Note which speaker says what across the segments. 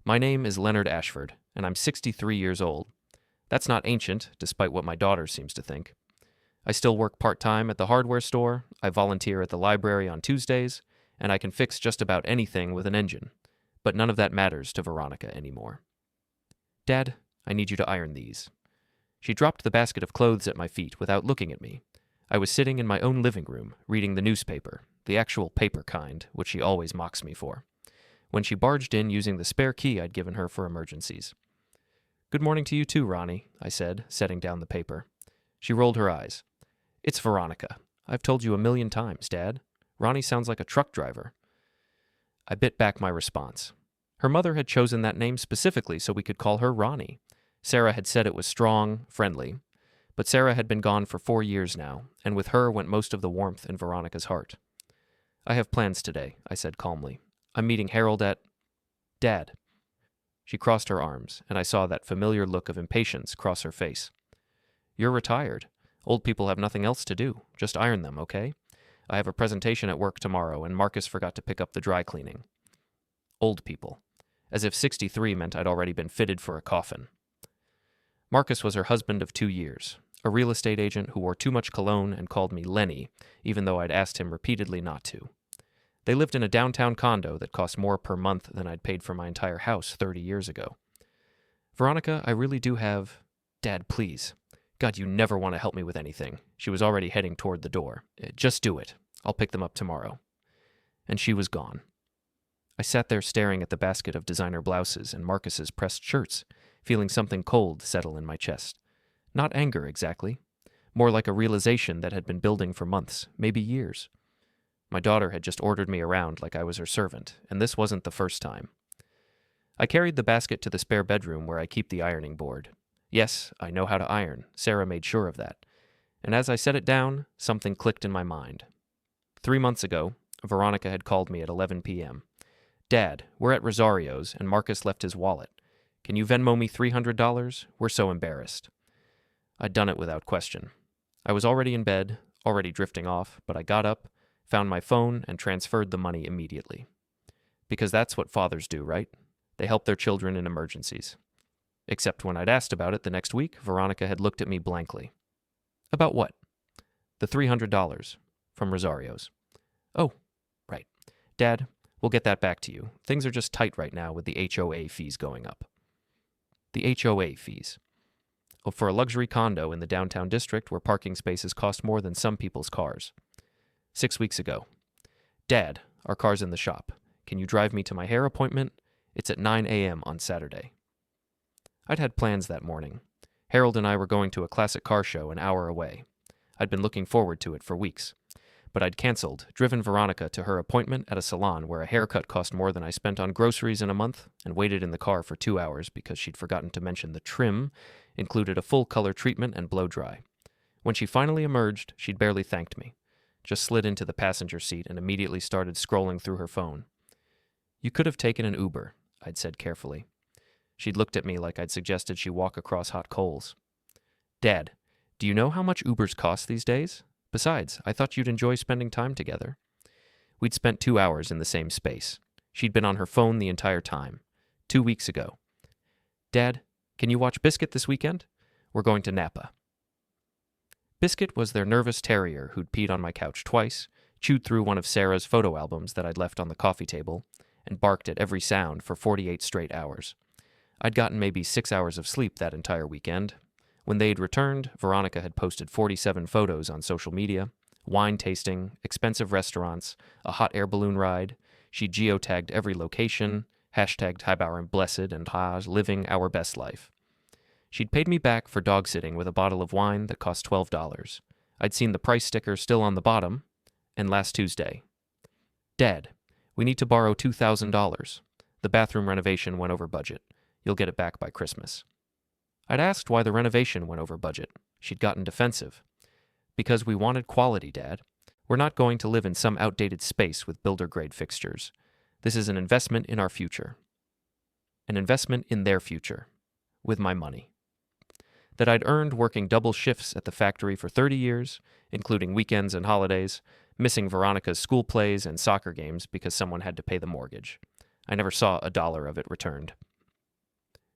Speaker 1: My name is Leonard Ashford, and I'm 63 years old. That's not ancient, despite what my daughter seems to think. I still work part-time at the hardware store, I volunteer at the library on Tuesdays, and I can fix just about anything with an engine. But none of that matters to Veronica anymore. Dad, I need you to iron these. She dropped the basket of clothes at my feet without looking at me. I was sitting in my own living room, reading the newspaper, the actual paper kind, which she always mocks me for, when she barged in using the spare key I'd given her for emergencies. Good morning to you too, Ronnie, I said, setting down the paper. She rolled her eyes. It's Veronica. I've told you 1,000,000 times, Dad. Ronnie sounds like a truck driver. I bit back my response. Her mother had chosen that name specifically so we could call her Ronnie. Sarah had said it was strong, friendly. But Sarah had been gone for 4 years now, and with her went most of the warmth in Veronica's heart. I have plans today, I said calmly. I'm meeting Harold at... Dad. She crossed her arms, and I saw that familiar look of impatience cross her face. You're retired. Old people have nothing else to do. Just iron them, okay? I have a presentation at work tomorrow, and Marcus forgot to pick up the dry cleaning. Old people. As if 63 meant I'd already been fitted for a coffin. Marcus was her husband of 2 years, a real estate agent who wore too much cologne and called me Lenny, even though I'd asked him repeatedly not to. They lived in a downtown condo that cost more per month than I'd paid for my entire house 30 years ago. Veronica, I really do have... Dad, please. God, you never want to help me with anything. She was already heading toward the door. Just do it. I'll pick them up tomorrow. And she was gone. I sat there staring at the basket of designer blouses and Marcus's pressed shirts, feeling something cold settle in my chest. Not anger, exactly. More like a realization that had been building for months, maybe years. My daughter had just ordered me around like I was her servant, and this wasn't the first time. I carried the basket to the spare bedroom where I keep the ironing board. Yes, I know how to iron. Sarah made sure of that. And as I set it down, something clicked in my mind. 3 months ago, Veronica had called me at 11 p.m. Dad, we're at Rosario's, and Marcus left his wallet. Can you Venmo me $300? We're so embarrassed. I'd done it without question. I was already in bed, already drifting off, but I got up, found my phone, and transferred the money immediately. Because that's what fathers do, right? They help their children in emergencies. Except when I'd asked about it the next week, Veronica had looked at me blankly. About what? The $300 from Rosario's. Oh, right. Dad, we'll get that back to you. Things are just tight right now with the HOA fees going up. The HOA fees. Oh, for a luxury condo in the downtown district where parking spaces cost more than some people's cars. 6 weeks ago. Dad, our car's in the shop. Can you drive me to my hair appointment? It's at 9 a.m. on Saturday. I'd had plans that morning. Harold and I were going to a classic car show an hour away. I'd been looking forward to it for weeks. But I'd canceled, driven Veronica to her appointment at a salon where a haircut cost more than I spent on groceries in a month, and waited in the car for 2 hours because she'd forgotten to mention the trim included a full color treatment and blow dry. When she finally emerged, she'd barely thanked me. Just slid into the passenger seat and immediately started scrolling through her phone. You could have taken an Uber, I'd said carefully. She'd looked at me like I'd suggested she walk across hot coals. Dad, do you know how much Ubers cost these days? Besides, I thought you'd enjoy spending time together. We'd spent 2 hours in the same space. She'd been on her phone the entire time. 2 weeks ago. Dad, can you watch Biscuit this weekend? We're going to Napa. Biscuit was their nervous terrier who'd peed on my couch twice, chewed through one of Sarah's photo albums that I'd left on the coffee table, and barked at every sound for 48 straight hours. I'd gotten maybe 6 hours of sleep that entire weekend. When they'd returned, Veronica had posted 47 photos on social media, wine tasting, expensive restaurants, a hot air balloon ride. She'd geotagged every location, hashtagged Haibauer Blessed and Haas living our best life. She'd paid me back for dog sitting with a bottle of wine that cost $12. I'd seen the price sticker still on the bottom, and last Tuesday. Dad, we need to borrow $2,000. The bathroom renovation went over budget. You'll get it back by Christmas. I'd asked why the renovation went over budget. She'd gotten defensive. Because we wanted quality, Dad. We're not going to live in some outdated space with builder-grade fixtures. This is an investment in our future. An investment in their future. With my money. That I'd earned working double shifts at the factory for 30 years, including weekends and holidays, missing Veronica's school plays and soccer games because someone had to pay the mortgage. I never saw $1 of it returned.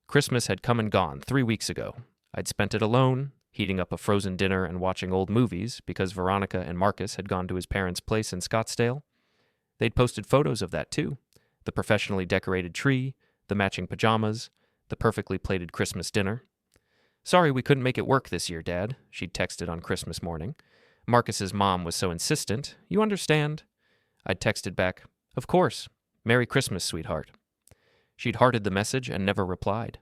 Speaker 1: Christmas had come and gone 3 weeks ago. I'd spent it alone, heating up a frozen dinner and watching old movies because Veronica and Marcus had gone to his parents' place in Scottsdale. They'd posted photos of that too. The professionally decorated tree, the matching pajamas, the perfectly plated Christmas dinner. "Sorry we couldn't make it work this year, Dad," she'd texted on Christmas morning. Marcus's mom was so insistent. "You understand?" I'd texted back, "Of course. Merry Christmas, sweetheart." She'd hearted the message and never replied.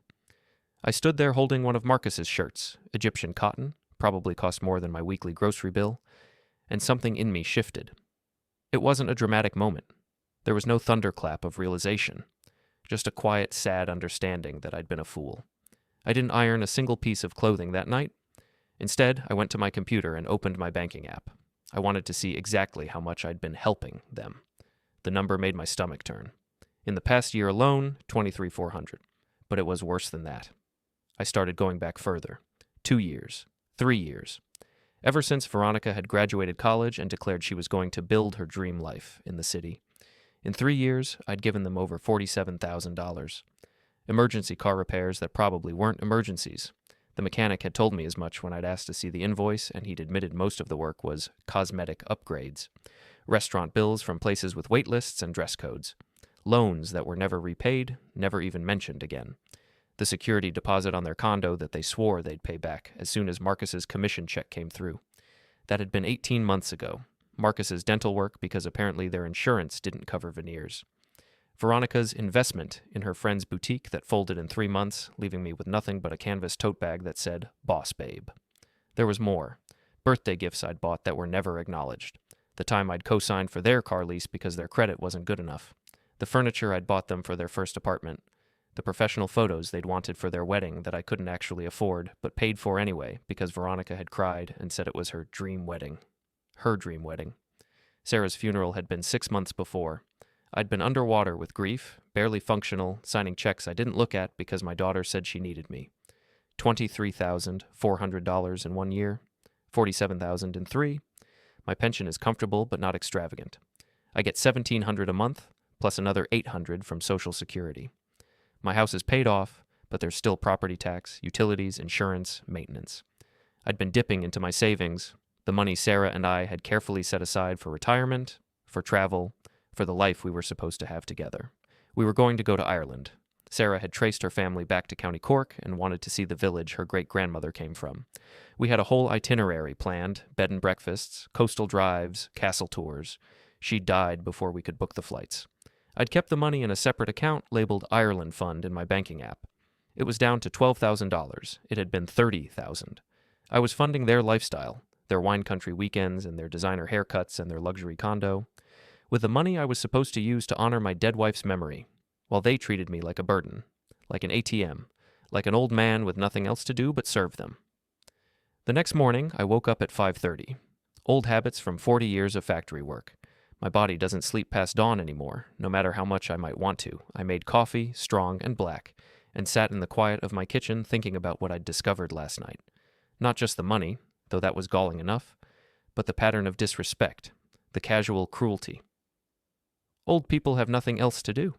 Speaker 1: I stood there holding one of Marcus's shirts, Egyptian cotton, probably cost more than my weekly grocery bill, and something in me shifted. It wasn't a dramatic moment. There was no thunderclap of realization, just a quiet, sad understanding that I'd been a fool. I didn't iron a single piece of clothing that night. Instead, I went to my computer and opened my banking app. I wanted to see exactly how much I'd been helping them. The number made my stomach turn. In the past year alone, $23,400. But it was worse than that. I started going back further. 2 years. 3 years. Ever since Veronica had graduated college and declared she was going to build her dream life in the city. In 3 years, I'd given them over $47,000. Emergency car repairs that probably weren't emergencies. The mechanic had told me as much when I'd asked to see the invoice, and he'd admitted most of the work was cosmetic upgrades. Restaurant bills from places with wait lists and dress codes. Loans that were never repaid, never even mentioned again. The security deposit on their condo that they swore they'd pay back as soon as Marcus's commission check came through. That had been 18 months ago. Marcus's dental work because apparently their insurance didn't cover veneers. Veronica's investment in her friend's boutique that folded in 3 months, leaving me with nothing but a canvas tote bag that said, "Boss Babe." There was more. Birthday gifts I'd bought that were never acknowledged. The time I'd co-signed for their car lease because their credit wasn't good enough. The furniture I'd bought them for their first apartment. The professional photos they'd wanted for their wedding that I couldn't actually afford, but paid for anyway because Veronica had cried and said it was her dream wedding. Her dream wedding. Sarah's funeral had been 6 months before. I'd been underwater with grief, barely functional, signing checks I didn't look at because my daughter said she needed me. $23,400 in 1 year, $47,000 in 3. My pension is comfortable but not extravagant. I get $1,700 a month, plus another $800 from Social Security. My house is paid off, but there's still property tax, utilities, insurance, maintenance. I'd been dipping into my savings, the money Sarah and I had carefully set aside for retirement, for travel, for the life we were supposed to have together. We were going to go to Ireland. Sarah had traced her family back to County Cork and wanted to see the village her great-grandmother came from. We had a whole itinerary planned, bed and breakfasts, coastal drives, castle tours. She died before we could book the flights. I'd kept the money in a separate account labeled Ireland Fund in my banking app. It was down to $12,000. It had been $30,000. I was funding their lifestyle, their wine country weekends and their designer haircuts and their luxury condo, with the money I was supposed to use to honor my dead wife's memory, while they treated me like a burden, like an ATM, like an old man with nothing else to do but serve them. The next morning, I woke up at 5:30. Old habits from 40 years of factory work. My body doesn't sleep past dawn anymore, no matter how much I might want to. I made coffee, strong and black, and sat in the quiet of my kitchen thinking about what I'd discovered last night. Not just the money, though that was galling enough, but the pattern of disrespect, the casual cruelty. Old people have nothing else to do.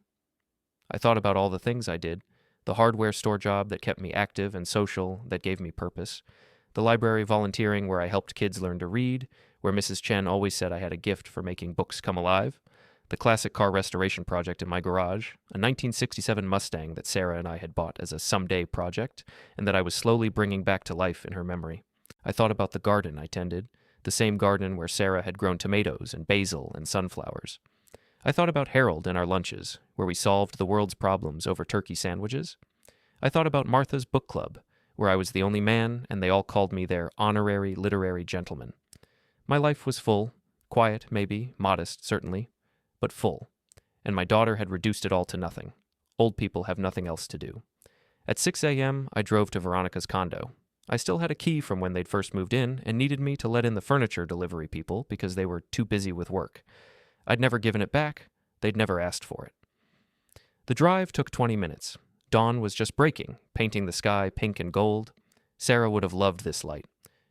Speaker 1: I thought about all the things I did, the hardware store job that kept me active and social, that gave me purpose, the library volunteering where I helped kids learn to read, where Mrs. Chen always said I had a gift for making books come alive, the classic car restoration project in my garage, a 1967 Mustang that Sarah and I had bought as a someday project, and that I was slowly bringing back to life in her memory. I thought about the garden I tended, the same garden where Sarah had grown tomatoes and basil and sunflowers. I thought about Harold and our lunches, where we solved the world's problems over turkey sandwiches. I thought about Martha's book club, where I was the only man and they all called me their honorary literary gentleman. My life was full, quiet maybe, modest certainly, but full, and my daughter had reduced it all to nothing. Old people have nothing else to do. At 6 a.m., I drove to Veronica's condo. I still had a key from when they'd first moved in and needed me to let in the furniture delivery people because they were too busy with work. I'd never given it back. They'd never asked for it. The drive took 20 minutes. Dawn was just breaking, painting the sky pink and gold. Sarah would have loved this light.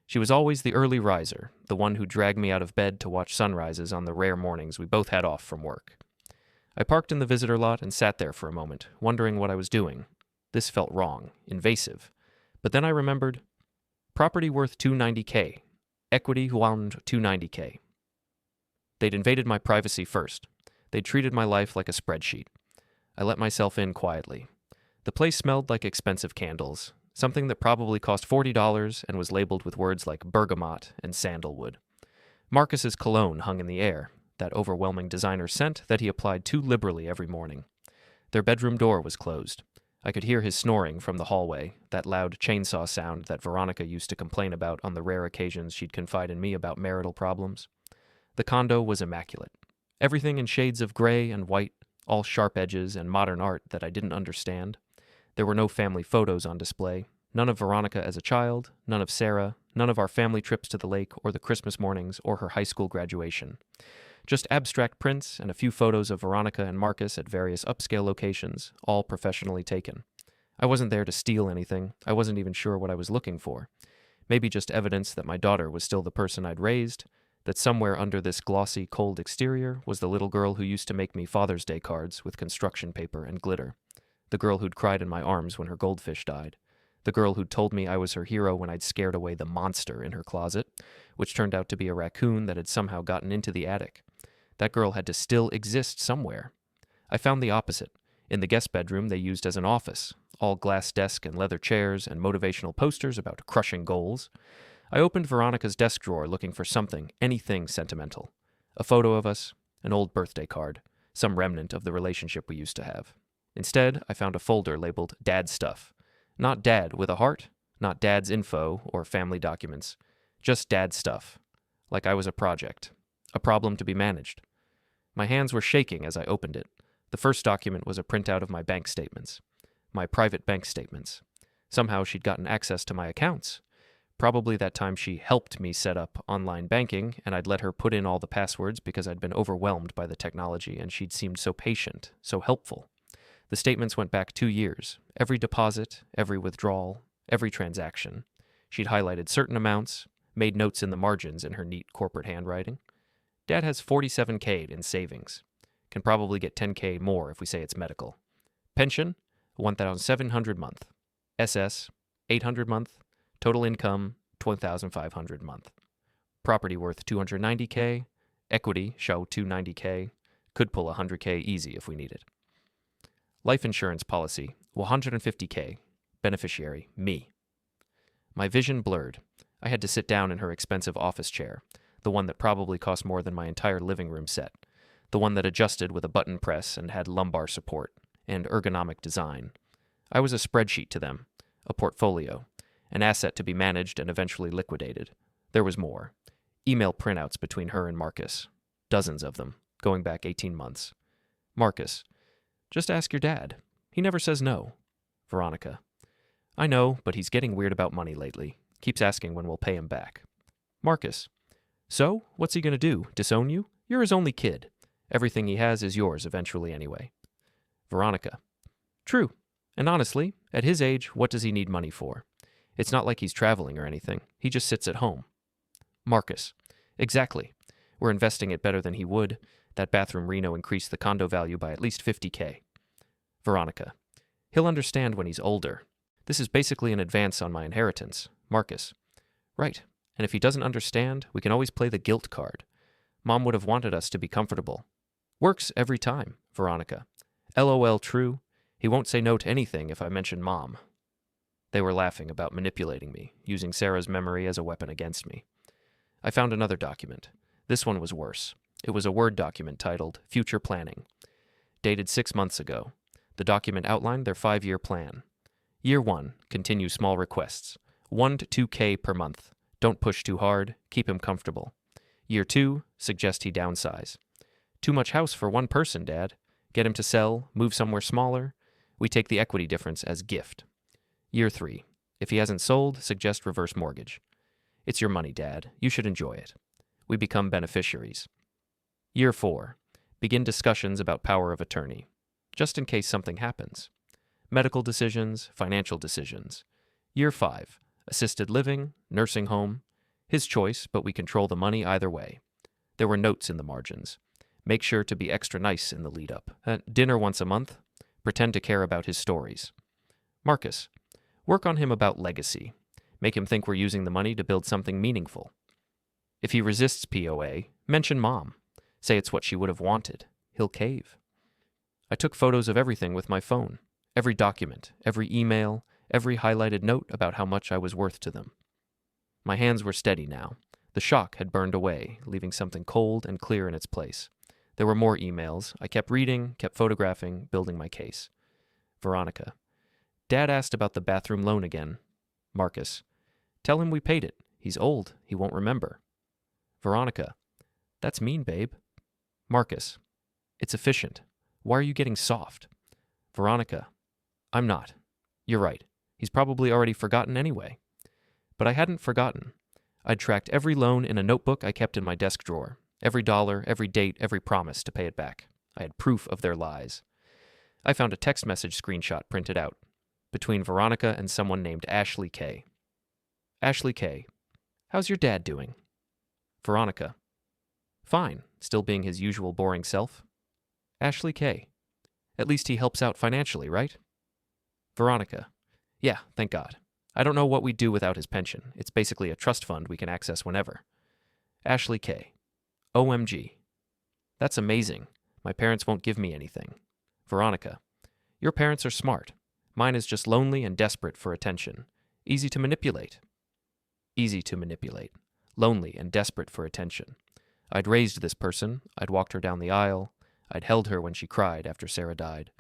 Speaker 1: She was always the early riser, the one who dragged me out of bed to watch sunrises on the rare mornings we both had off from work. I parked in the visitor lot and sat there for a moment, wondering what I was doing. This felt wrong, invasive. But then I remembered, property worth $290K, equity wound $290K. They'd invaded my privacy first. They'd treated my life like a spreadsheet. I let myself in quietly. The place smelled like expensive candles, something that probably cost $40 and was labeled with words like bergamot and sandalwood. Marcus's cologne hung in the air, that overwhelming designer scent that he applied too liberally every morning. Their bedroom door was closed. I could hear his snoring from the hallway, that loud chainsaw sound that Veronica used to complain about on the rare occasions she'd confide in me about marital problems. The condo was immaculate. Everything in shades of gray and white, all sharp edges and modern art that I didn't understand. There were no family photos on display, none of Veronica as a child, none of Sarah, none of our family trips to the lake or the Christmas mornings or her high school graduation. Just abstract prints and a few photos of Veronica and Marcus at various upscale locations, all professionally taken. I wasn't there to steal anything. I wasn't even sure what I was looking for. Maybe just evidence that my daughter was still the person I'd raised, that somewhere under this glossy, cold exterior was the little girl who used to make me Father's Day cards with construction paper and glitter. The girl who'd cried in my arms when her goldfish died. The girl who'd told me I was her hero when I'd scared away the monster in her closet, which turned out to be a raccoon that had somehow gotten into the attic. That girl had to still exist somewhere. I found the opposite. In the guest bedroom they used as an office, all glass desk and leather chairs and motivational posters about crushing goals. I opened Veronica's desk drawer looking for something, anything sentimental. A photo of us, an old birthday card, some remnant of the relationship we used to have. Instead, I found a folder labeled Dad Stuff. Not Dad with a heart, not Dad's info or family documents. Just Dad Stuff. Like I was a project. A problem to be managed. My hands were shaking as I opened it. The first document was a printout of my bank statements. My private bank statements. Somehow she'd gotten access to my accounts. Probably that time she helped me set up online banking, and I'd let her put in all the passwords because I'd been overwhelmed by the technology, and she'd seemed so patient, so helpful. The statements went back 2 years. Every deposit, every withdrawal, every transaction. She'd highlighted certain amounts, made notes in the margins in her neat corporate handwriting. Dad has $47K in savings. Can probably get $10K more if we say it's medical. Pension, $1,700 month. SS, $800 month. Total income, $12,500 month. Property worth $290K. Equity, show $290K. Could pull $100K easy if we need it. Life insurance policy, $150K. Beneficiary, me. My vision blurred. I had to sit down in her expensive office chair, the one that probably cost more than my entire living room set, the one that adjusted with a button press and had lumbar support and ergonomic design. I was a spreadsheet to them, a portfolio, an asset to be managed and eventually liquidated. There was more. Email printouts between her and Marcus. Dozens of them, going back 18 months. Marcus, just ask your dad. He never says no. Veronica, I know, but he's getting weird about money lately. Keeps asking when we'll pay him back. Marcus, so, what's he going to do? Disown you? You're his only kid. Everything he has is yours eventually anyway. Veronica, true. And honestly, at his age, what does he need money for? It's not like he's traveling or anything. He just sits at home. Marcus, exactly. We're investing it better than he would. That bathroom reno increased the condo value by at least $50K. Veronica, he'll understand when he's older. This is basically an advance on my inheritance. Marcus, right. And if he doesn't understand, we can always play the guilt card. Mom would have wanted us to be comfortable. Works every time. Veronica, LOL true. He won't say no to anything if I mention Mom. They were laughing about manipulating me, using Sarah's memory as a weapon against me. I found another document. This one was worse. It was a Word document titled Future Planning. Dated 6 months ago. The document outlined their 5-year plan. Year 1, continue small requests. 1 to 2K per month. Don't push too hard. Keep him comfortable. Year 2, suggest he downsize. Too much house for one person, Dad. Get him to sell, move somewhere smaller. We take the equity difference as gift. Year 3, if he hasn't sold, suggest reverse mortgage. It's your money, Dad. You should enjoy it. We become beneficiaries. Year 4, begin discussions about power of attorney, just in case something happens. Medical decisions, financial decisions. Year 5, assisted living, nursing home. His choice, but we control the money either way. There were notes in the margins. Make sure to be extra nice in the lead-up. Dinner once a month. Pretend to care about his stories. Marcus, work on him about legacy. Make him think we're using the money to build something meaningful. If he resists POA, mention Mom. Say it's what she would have wanted. He'll cave. I took photos of everything with my phone. Every document, every email, every highlighted note about how much I was worth to them. My hands were steady now. The shock had burned away, leaving something cold and clear in its place. There were more emails. I kept reading, kept photographing, building my case. Veronica. Dad asked about the bathroom loan again. Marcus. Tell him we paid it. He's old. He won't remember. Veronica. That's mean, babe. Marcus. It's efficient. Why are you getting soft? Veronica. I'm not. You're right. He's probably already forgotten anyway. But I hadn't forgotten. I'd tracked every loan in a notebook I kept in my desk drawer. Every dollar, every date, every promise to pay it back. I had proof of their lies. I found a text message screenshot printed out. Between Veronica and someone named Ashley K. Ashley K. How's your dad doing? Veronica. Fine, still being his usual boring self. Ashley K. At least he helps out financially, right? Veronica. Yeah, thank God. I don't know what we'd do without his pension. It's basically a trust fund we can access whenever. Ashley K. OMG. That's amazing. My parents won't give me anything. Veronica. Your parents are smart. Mine is just lonely and desperate for attention. Easy to manipulate. Easy to manipulate. Lonely and desperate for attention. I'd raised this person. I'd walked her down the aisle. I'd held her when she cried after Sarah died.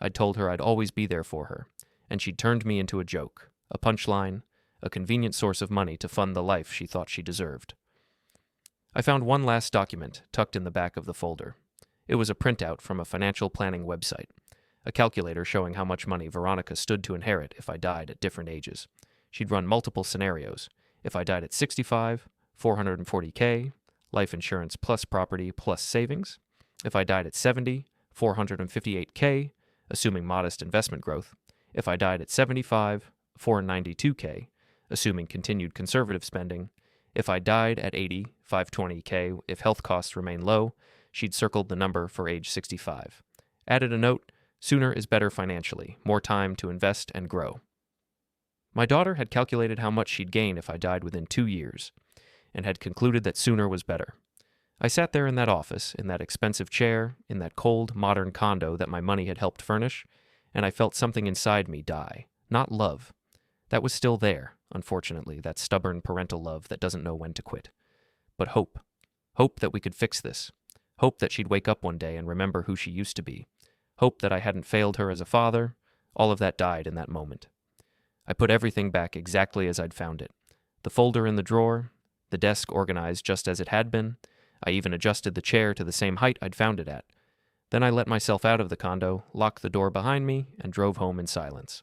Speaker 1: I'd told her I'd always be there for her. And she'd turned me into a joke, a punchline, a convenient source of money to fund the life she thought she deserved. I found one last document tucked in the back of the folder. It was a printout from a financial planning website, a calculator showing how much money Veronica stood to inherit if I died at different ages. She'd run multiple scenarios. If I died at 65, $440K, life insurance plus property plus savings. If I died at 70, $458K, assuming modest investment growth. If I died at 75, $492K, assuming continued conservative spending. If I died at 80, $520K, if health costs remain low. She'd circled the number for age 65. Added a note, sooner is better financially, more time to invest and grow. My daughter had calculated how much she'd gain if I died within 2 years, and had concluded that sooner was better. I sat there in that office, in that expensive chair, in that cold, modern condo that my money had helped furnish, and I felt something inside me die. Not love. That was still there, unfortunately, that stubborn parental love that doesn't know when to quit. But hope. Hope that we could fix this. Hope that she'd wake up one day and remember who she used to be. Hope that I hadn't failed her as a father. All of that died in that moment. I put everything back exactly as I'd found it. The folder in the drawer, the desk organized just as it had been. I even adjusted the chair to the same height I'd found it at. Then I let myself out of the condo, locked the door behind me, and drove home in silence.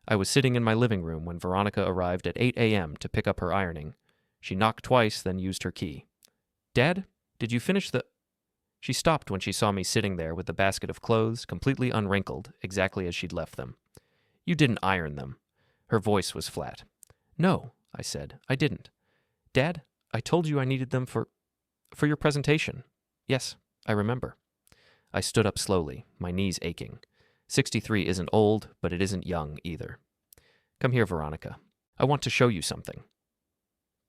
Speaker 1: I was sitting in my living room when Veronica arrived at 8 a.m. to pick up her ironing. She knocked twice, then used her key. Dad, did you finish the... She stopped when she saw me sitting there with the basket of clothes, completely unwrinkled, exactly as she'd left them. You didn't iron them. Her voice was flat. No, I said, I didn't. Dad, I told you I needed them for your presentation. Yes, I remember. I stood up slowly, my knees aching. 63 isn't old, but it isn't young either. Come here, Veronica. I want to show you something.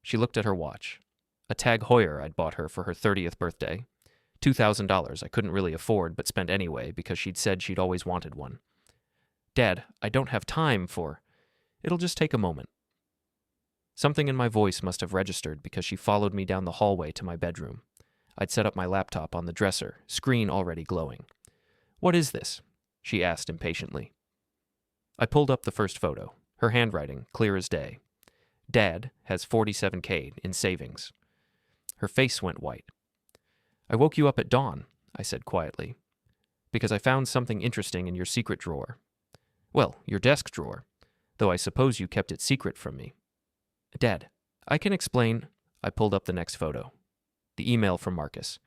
Speaker 1: She looked at her watch. A Tag Heuer I'd bought her for her 30th birthday. $2,000 I couldn't really afford but spent anyway because she'd said she'd always wanted one. Dad, I don't have time for... It'll just take a moment. Something in my voice must have registered because she followed me down the hallway to my bedroom. I'd set up my laptop on the dresser, screen already glowing. What is this? She asked impatiently. I pulled up the first photo, her handwriting clear as day. Dad has $47K in savings. Her face went white. I woke you up at dawn, I said quietly, because I found something interesting in your secret drawer. Well, your desk drawer, though I suppose you kept it secret from me. Dad, I can explain. I pulled up the next photo. The email from Marcus.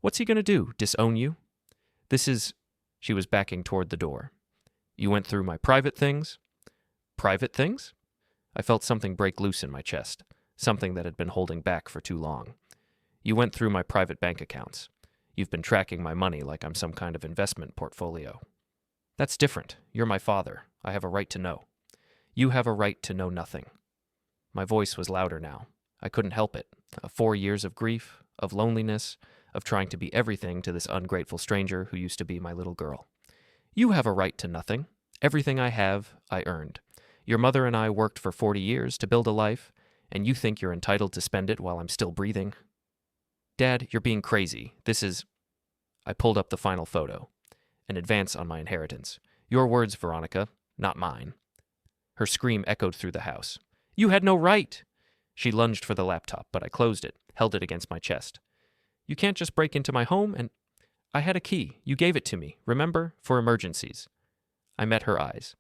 Speaker 1: What's he going to do, disown you? This is... She was backing toward the door. You went through my private things? Private things? I felt something break loose in my chest, something that had been holding back for too long. You went through my private bank accounts. You've been tracking my money like I'm some kind of investment portfolio. That's different. You're my father. I have a right to know. You have a right to know nothing. My voice was louder now. I couldn't help it. 4 years of grief, of loneliness, of trying to be everything to this ungrateful stranger who used to be my little girl. You have a right to nothing. Everything I have, I earned. Your mother and I worked for 40 years to build a life, and you think you're entitled to spend it while I'm still breathing? Dad, you're being crazy. This is... I pulled up the final photo. An advance on my inheritance. Your words, Veronica, not mine. Her scream echoed through the house. You had no right! She lunged for the laptop, but I closed it, held it against my chest. You can't just break into my home and... I had a key. You gave it to me, remember? For emergencies. I met her eyes.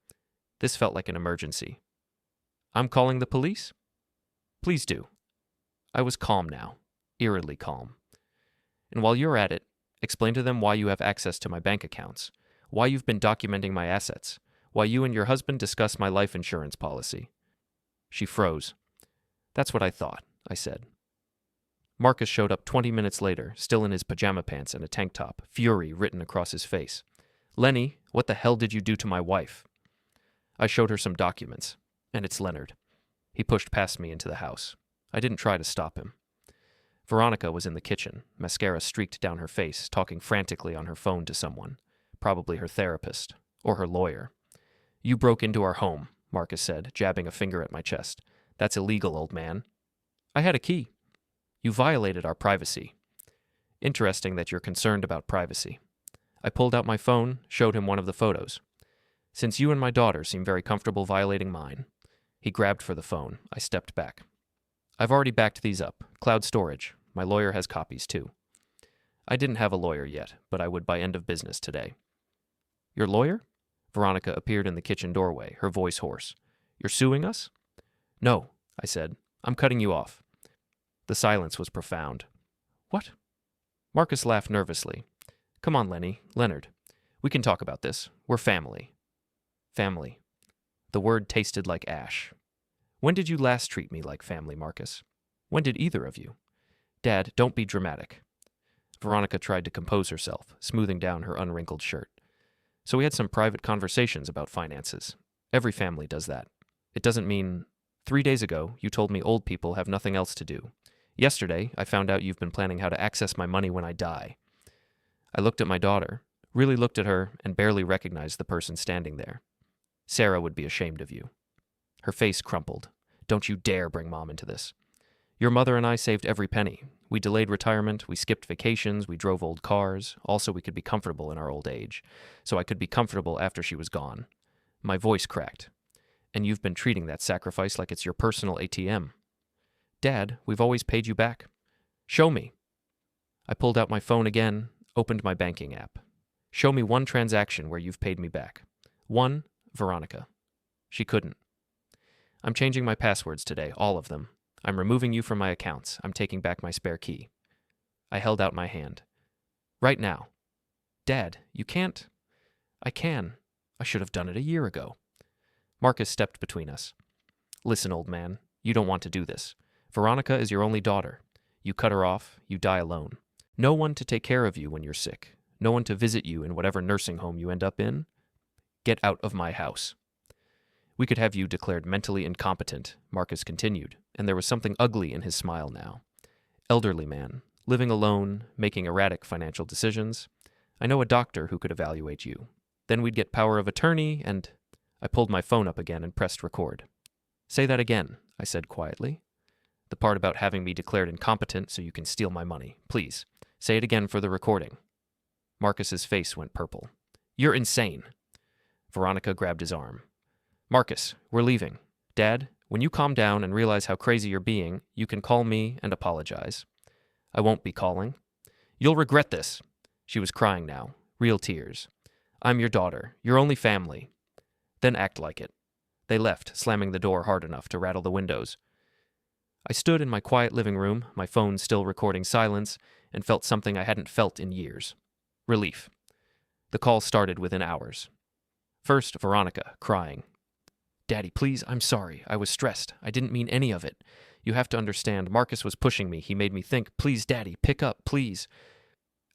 Speaker 1: This felt like an emergency. I'm calling the police? Please do. I was calm now, eerily calm. And while you're at it, explain to them why you have access to my bank accounts, why you've been documenting my assets, why you and your husband discussed my life insurance policy. She froze. That's what I thought, I said. Marcus showed up 20 minutes later, still in his pajama pants and a tank top, fury written across his face. Lenny, what the hell did you do to my wife? I showed her some documents, and it's Leonard. He pushed past me into the house. I didn't try to stop him. Veronica was in the kitchen, mascara streaked down her face, talking frantically on her phone to someone, probably her therapist, or her lawyer. You broke into our home, Marcus said, jabbing a finger at my chest. That's illegal, old man. I had a key. You violated our privacy. Interesting that you're concerned about privacy. I pulled out my phone, showed him one of the photos. Since you and my daughter seem very comfortable violating mine. He grabbed for the phone. I stepped back. I've already backed these up. Cloud storage. My lawyer has copies, too. I didn't have a lawyer yet, but I would by end of business today. Your lawyer? Veronica appeared in the kitchen doorway, her voice hoarse. You're suing us? No, I said. I'm cutting you off. The silence was profound. What? Marcus laughed nervously. Come on, Leonard. We can talk about this. We're family. Family. The word tasted like ash. When did you last treat me like family, Marcus? When did either of you? Dad, don't be dramatic. Veronica tried to compose herself, smoothing down her unwrinkled shirt. So we had some private conversations about finances. Every family does that. It doesn't mean... 3 days ago, you told me old people have nothing else to do. Yesterday, I found out you've been planning how to access my money when I die. I looked at my daughter, really looked at her, and barely recognized the person standing there. Sarah would be ashamed of you. Her face crumpled. Don't you dare bring Mom into this. Your mother and I saved every penny. We delayed retirement, we skipped vacations, we drove old cars, also we could be comfortable in our old age, so I could be comfortable after she was gone. My voice cracked. And you've been treating that sacrifice like it's your personal ATM. Dad, we've always paid you back. Show me. I pulled out my phone again, opened my banking app. Show me one transaction where you've paid me back. One, Veronica. She couldn't. I'm changing my passwords today, all of them. I'm removing you from my accounts. I'm taking back my spare key. I held out my hand. Right now. Dad, you can't. I can. I should have done it a year ago. Marcus stepped between us. Listen, old man, you don't want to do this. Veronica is your only daughter. You cut her off, you die alone. No one to take care of you when you're sick. No one to visit you in whatever nursing home you end up in. Get out of my house. We could have you declared mentally incompetent, Marcus continued, and there was something ugly in his smile now. Elderly man, living alone, making erratic financial decisions. I know a doctor who could evaluate you. Then we'd get power of attorney and... I pulled my phone up again and pressed record. Say that again, I said quietly. The part about having me declared incompetent so you can steal my money. Please, say it again for the recording. Marcus's face went purple. You're insane. Veronica grabbed his arm. Marcus, we're leaving. Dad, when you calm down and realize how crazy you're being, you can call me and apologize. I won't be calling. You'll regret this. She was crying now, real tears. I'm your daughter, your only family. Then act like it. They left, slamming the door hard enough to rattle the windows. I stood in my quiet living room, my phone still recording silence, and felt something I hadn't felt in years. Relief. The call started within hours. First, Veronica, crying. Daddy, please, I'm sorry. I was stressed. I didn't mean any of it. You have to understand, Marcus was pushing me. He made me think, please, Daddy, pick up, please.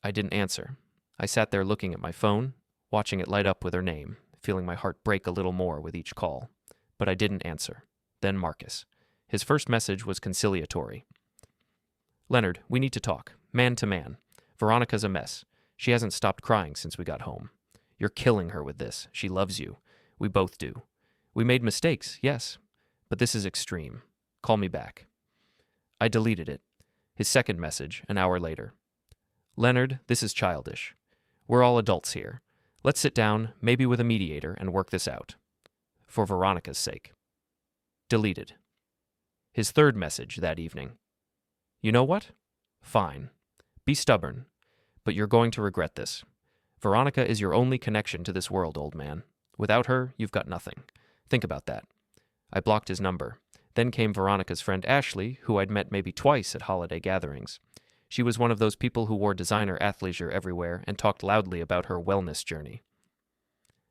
Speaker 1: I didn't answer. I sat there looking at my phone, watching it light up with her name, feeling my heart break a little more with each call. But I didn't answer. Then Marcus. His first message was conciliatory. Leonard, we need to talk. Man to man. Veronica's a mess. She hasn't stopped crying since we got home. You're killing her with this. She loves you. We both do. We made mistakes, yes. But this is extreme. Call me back. I deleted it. His second message, an hour later. Leonard, this is childish. We're all adults here. Let's sit down, maybe with a mediator, and work this out. For Veronica's sake. Deleted. His third message that evening. You know what? Fine. Be stubborn. But you're going to regret this. Veronica is your only connection to this world, old man. Without her, you've got nothing. Think about that. I blocked his number. Then came Veronica's friend Ashley, who I'd met maybe twice at holiday gatherings. She was one of those people who wore designer athleisure everywhere and talked loudly about her wellness journey.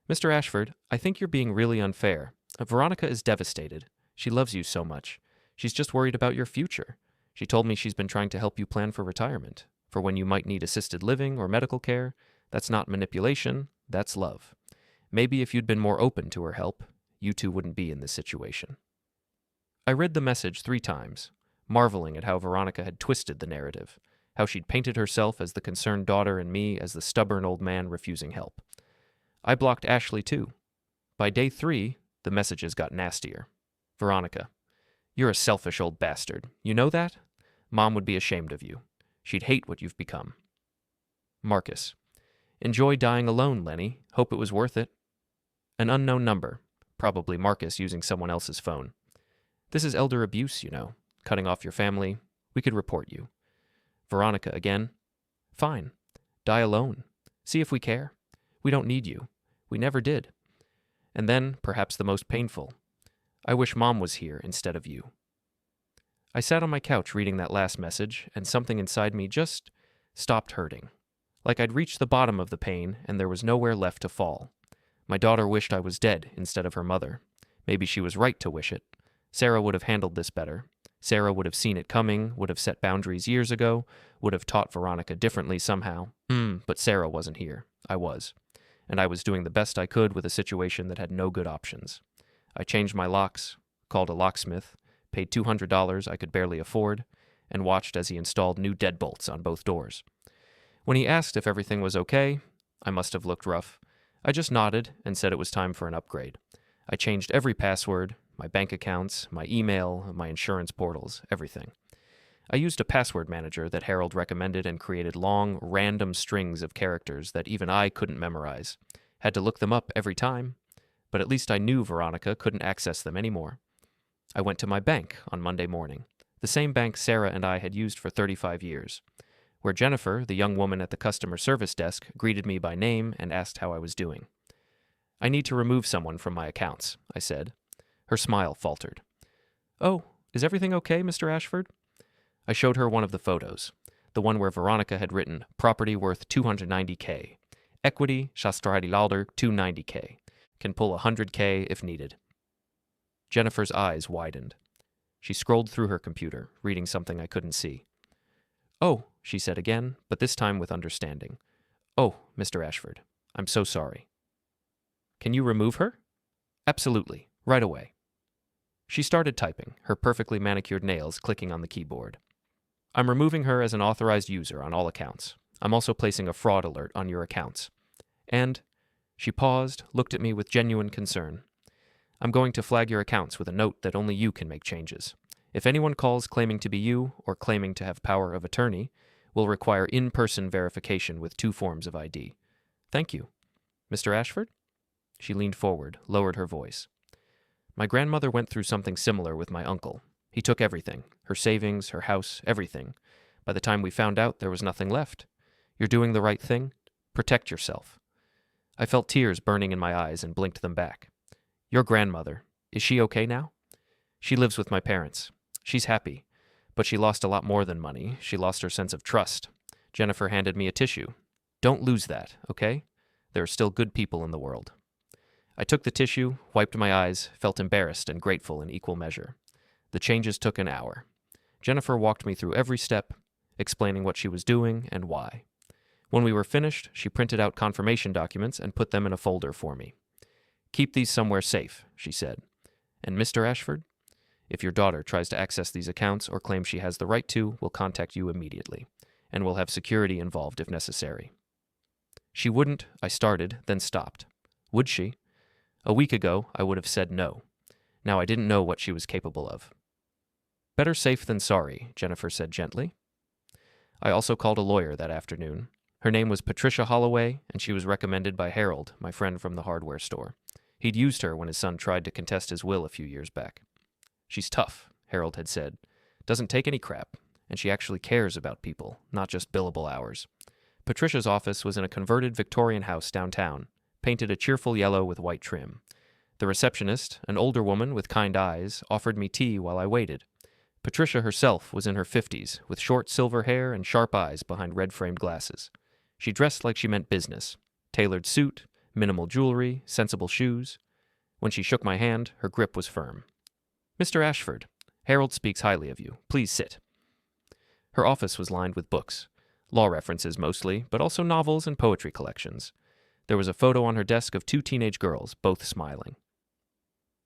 Speaker 1: Mr. Ashford, I think you're being really unfair. Veronica is devastated. She loves you so much. She's just worried about your future. She told me she's been trying to help you plan for retirement, for when you might need assisted living or medical care. That's not manipulation, that's love. Maybe if you'd been more open to her help, you two wouldn't be in this situation. I read the message 3 times, marveling at how Veronica had twisted the narrative, how she'd painted herself as the concerned daughter and me as the stubborn old man refusing help. I blocked Ashley too. By day 3, the messages got nastier. Veronica, you're a selfish old bastard. You know that? Mom would be ashamed of you. She'd hate what you've become. Marcus, enjoy dying alone, Lenny. Hope it was worth it. An unknown number, probably Marcus using someone else's phone. This is elder abuse, you know. Cutting off your family. We could report you. Veronica again. Fine. Die alone. See if we care. We don't need you. We never did. And then, perhaps the most painful. I wish Mom was here instead of you. I sat on my couch reading that last message, and something inside me just stopped hurting. Like I'd reached the bottom of the pain, and there was nowhere left to fall. My daughter wished I was dead instead of her mother. Maybe she was right to wish it. Sarah would have handled this better. Sarah would have seen it coming, would have set boundaries years ago, would have taught Veronica differently somehow. But Sarah wasn't here. I was. And I was doing the best I could with a situation that had no good options. I changed my locks, called a locksmith, paid $200 I could barely afford, and watched as he installed new deadbolts on both doors. When he asked if everything was okay, I must have looked rough. I just nodded and said it was time for an upgrade. I changed every password, my bank accounts, my email, my insurance portals, everything. I used a password manager that Harold recommended and created long, random strings of characters that even I couldn't memorize. Had to look them up every time, but at least I knew Veronica couldn't access them anymore. I went to my bank on Monday morning, the same bank Sarah and I had used for 35 years, where Jennifer, the young woman at the customer service desk, greeted me by name and asked how I was doing. I need to remove someone from my accounts, I said. Her smile faltered. Oh, is everything okay, Mr. Ashford? I showed her one of the photos, the one where Veronica had written, property worth $290K. Equity, Shastradi-Lalder, $290K. Can pull $100K if needed. Jennifer's eyes widened. She scrolled through her computer, reading something I couldn't see. Oh, she said again, but this time with understanding. Oh, Mr. Ashford, I'm so sorry. Can you remove her? Absolutely, right away. She started typing, her perfectly manicured nails clicking on the keyboard. I'm removing her as an authorized user on all accounts. I'm also placing a fraud alert on your accounts. And, she paused, looked at me with genuine concern. I'm going to flag your accounts with a note that only you can make changes. If anyone calls claiming to be you or claiming to have power of attorney, will require in-person verification with 2 forms of ID. Thank you. Mr. Ashford? She leaned forward, lowered her voice. My grandmother went through something similar with my uncle. He took everything, her savings, her house, everything. By the time we found out, there was nothing left. You're doing the right thing. Protect yourself. I felt tears burning in my eyes and blinked them back. Your grandmother, is she okay now? She lives with my parents. She's happy. But she lost a lot more than money. She lost her sense of trust. Jennifer handed me a tissue. Don't lose that, okay? There are still good people in the world. I took the tissue, wiped my eyes, felt embarrassed and grateful in equal measure. The changes took an hour. Jennifer walked me through every step, explaining what she was doing and why. When we were finished, she printed out confirmation documents and put them in a folder for me. "Keep these somewhere safe," she said. "And Mr. Ashford, if your daughter tries to access these accounts or claims she has the right to, we'll contact you immediately, and we'll have security involved if necessary." She wouldn't, I started, then stopped. Would she? A week ago, I would have said no. Now I didn't know what she was capable of. "Better safe than sorry," Jennifer said gently. I also called a lawyer that afternoon. Her name was Patricia Holloway, and she was recommended by Harold, my friend from the hardware store. He'd used her when his son tried to contest his will a few years back. "She's tough," Harold had said. "Doesn't take any crap, and she actually cares about people, not just billable hours." Patricia's office was in a converted Victorian house downtown, painted a cheerful yellow with white trim. The receptionist, an older woman with kind eyes, offered me tea while I waited. Patricia herself was in her 50s, with short silver hair and sharp eyes behind red-framed glasses. She dressed like she meant business. Tailored suit, minimal jewelry, sensible shoes. When she shook my hand, her grip was firm. "Mr. Ashford, Harold speaks highly of you. Please sit." Her office was lined with books. Law references mostly, but also novels and poetry collections. There was a photo on her desk of 2 teenage girls, both smiling.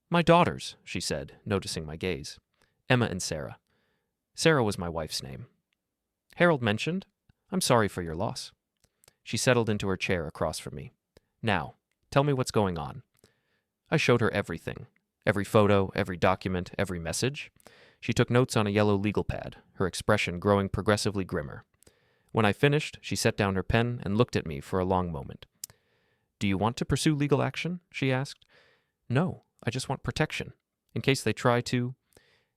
Speaker 1: "My daughters," she said, noticing my gaze. "Emma and Sarah. Sarah was my wife's name." Harold mentioned, "I'm sorry for your loss." She settled into her chair across from me. "Now, tell me what's going on." I showed her everything. Every photo, every document, every message. She took notes on a yellow legal pad, her expression growing progressively grimmer. When I finished, she set down her pen and looked at me for a long moment. "Do you want to pursue legal action?" she asked. "No, I just want protection, in case they try to—"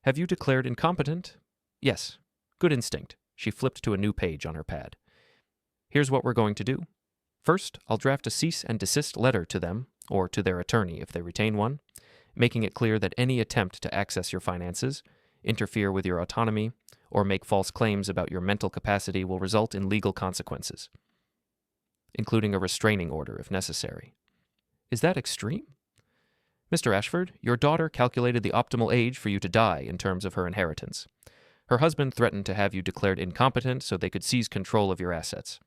Speaker 1: "Have you declared incompetent?" "Yes. Good instinct." She flipped to a new page on her pad. "Here's what we're going to do. First, I'll draft a cease and desist letter to them, or to their attorney if they retain one, making it clear that any attempt to access your finances, interfere with your autonomy, or make false claims about your mental capacity will result in legal consequences, including a restraining order if necessary." "Is that extreme?" "Mr. Ashford, your daughter calculated the optimal age for you to die in terms of her inheritance. Her husband threatened to have you declared incompetent so they could seize control of your assets.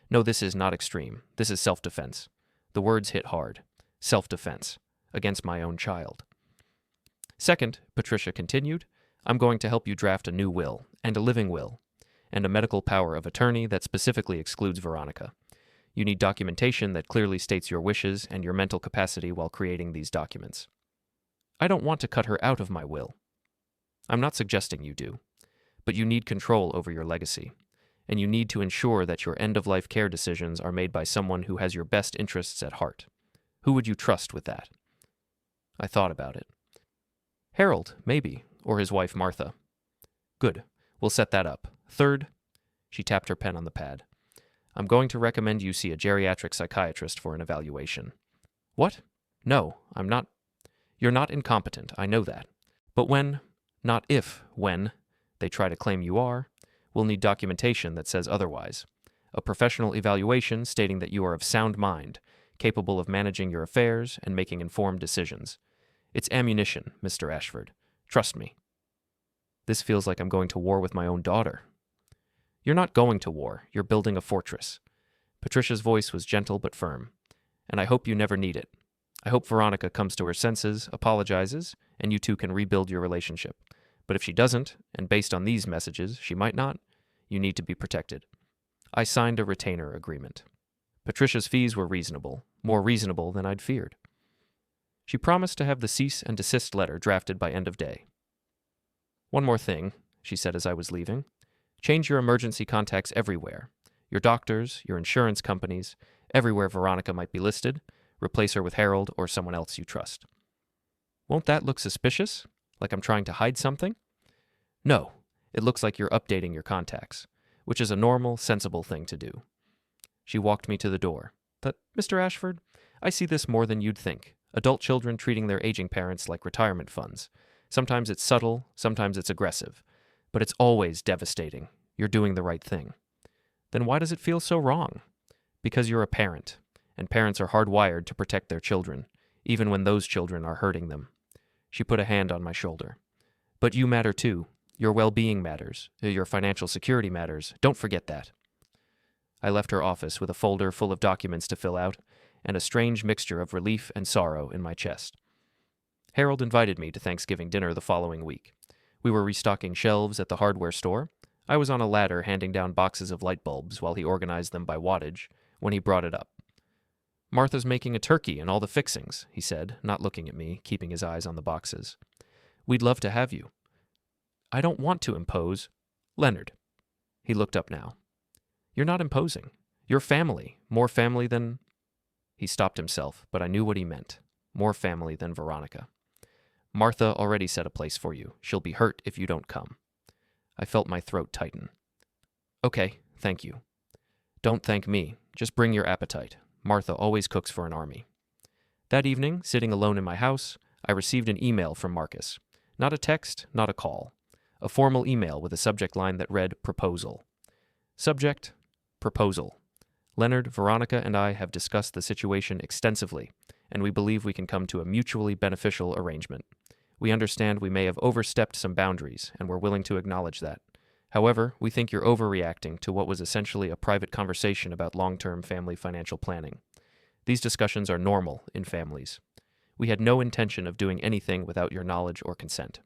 Speaker 1: No, this is not extreme. This is self-defense." The words hit hard. Self-defense. Against my own child. "Second," Patricia continued, "I'm going to help you draft a new will, and a living will, and a medical power of attorney that specifically excludes Veronica. You need documentation that clearly states your wishes and your mental capacity while creating these documents." "I don't want to cut her out of my will." "I'm not suggesting you do. But you need control over your legacy, and you need to ensure that your end-of-life care decisions are made by someone who has your best interests at heart. Who would you trust with that?" I thought about it. "Harold, maybe, or his wife Martha." "Good. We'll set that up. Third," she tapped her pen on the pad, "I'm going to recommend you see a geriatric psychiatrist for an evaluation." "What? No, I'm not." "You're not incompetent, I know that. But not if, when, they try to claim you are, we'll need documentation that says otherwise. A professional evaluation stating that you are of sound mind, capable of managing your affairs and making informed decisions. It's ammunition, Mr. Ashford. Trust me." This feels like I'm going to war with my own daughter. "You're not going to war. You're building a fortress." Patricia's voice was gentle but firm. "And I hope you never need it. I hope Veronica comes to her senses, apologizes, and you two can rebuild your relationship. But if she doesn't, and based on these messages, she might not, you need to be protected." I signed a retainer agreement. Patricia's fees were reasonable, more reasonable than I'd feared. She promised to have the cease and desist letter drafted by end of day. "One more thing," she said as I was leaving. "Change your emergency contacts everywhere. Your doctors, your insurance companies, everywhere Veronica might be listed. Replace her with Harold or someone else you trust." "Won't that look suspicious? Like I'm trying to hide something?" "No, it looks like you're updating your contacts, which is a normal, sensible thing to do." She walked me to the door. "But, Mr. Ashford, I see this more than you'd think. Adult children treating their aging parents like retirement funds. Sometimes it's subtle, sometimes it's aggressive. But it's always devastating. You're doing the right thing." "Then why does it feel so wrong?" "Because you're a parent, and parents are hardwired to protect their children, even when those children are hurting them." She put a hand on my shoulder. "But you matter too. Your well-being matters. Your financial security matters. Don't forget that." I left her office with a folder full of documents to fill out and a strange mixture of relief and sorrow in my chest. Harold invited me to Thanksgiving dinner the following week. We were restocking shelves at the hardware store. I was on a ladder handing down boxes of light bulbs while he organized them by wattage when he brought it up. "Martha's making a turkey and all the fixings," he said, not looking at me, keeping his eyes on the boxes. "We'd love to have you." "I don't want to impose." "Leonard." He looked up now. "You're not imposing. You're family. More family than—" He stopped himself, but I knew what he meant. More family than Veronica. "Martha already set a place for you. She'll be hurt if you don't come." I felt my throat tighten. "Okay, thank you." "Don't thank me. Just bring your appetite. Martha always cooks for an army." That evening, sitting alone in my house, I received an email from Marcus. Not a text, not a call. A formal email with a subject line that read, "Proposal." Subject, "Proposal. Leonard, Veronica, and I have discussed the situation extensively, and we believe we can come to a mutually beneficial arrangement. We understand we may have overstepped some boundaries, and we're willing to acknowledge that. However, we think you're overreacting to what was essentially a private conversation about long-term family financial planning. These discussions are normal in families. We had no intention of doing anything without your knowledge or consent.